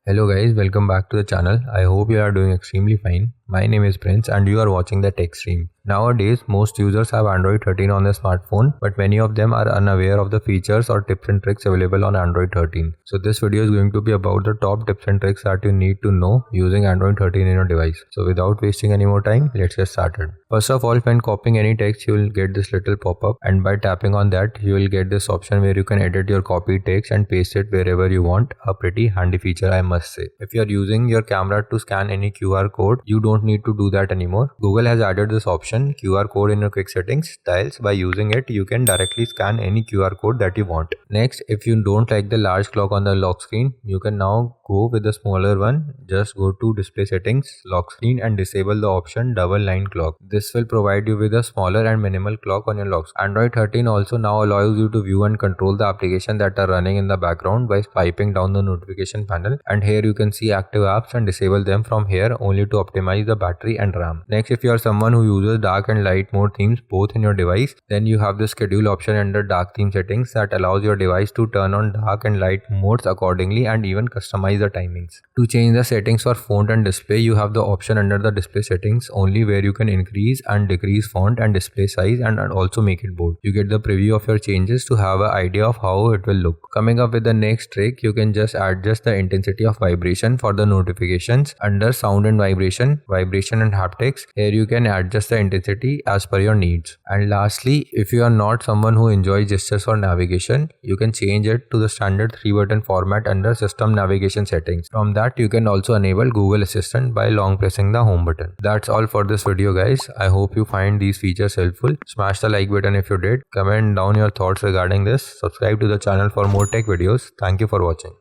Hello guys, welcome back to the channel. I hope you are doing extremely fine. My name is Prince and you are watching the TechStream. Nowadays, most users have Android 13 on their smartphone, but many of them are unaware of the features or tips and tricks available on Android 13. So this video is going to be about the top tips and tricks that you need to know using Android 13 in your device. So without wasting any more time, let's get started. First of all, when copying any text, you will get this little pop-up, and by tapping on that, you will get this option where you can edit your copied text and paste it wherever you want. A pretty handy feature, I must say. If you are using your camera to scan any QR code, you don't need to do that anymore. Google has added this option, QR code, in your quick settings tiles. By using it, you can directly scan any QR code that you want. Next, if you don't like the large clock on the lock screen, you can now go with the smaller one. Just go to display settings, lock screen, and disable the option double line clock. This will provide you with a smaller and minimal clock on your lock screen. Android 13 also now allows you to view and control the applications that are running in the background by swiping down the notification panel, and here you can see active apps and disable them from here only to optimize the battery and RAM. Next, if you are someone who uses dark and light mode themes both in your device, then you have the schedule option under dark theme settings that allows your device to turn on dark and light modes accordingly and even customize the timings. To change the settings for font and display, you have the option under the display settings only where you can increase and decrease font and display size and also make it bold. You get the preview of your changes to have an idea of how it will look. Coming up with the next trick, you can just adjust the intensity of vibration for the notifications under sound and vibration and haptics. Here you can adjust the intensity as per your needs. And lastly, if you are not someone who enjoys gestures for navigation, you can change it to the standard 3-button format under system navigation settings. From that, you can also enable Google Assistant by long pressing the home button. That's all for this video guys. I hope you find these features helpful. Smash the like button if you did. Comment down your thoughts regarding this. Subscribe to the channel for more tech videos. Thank you for watching.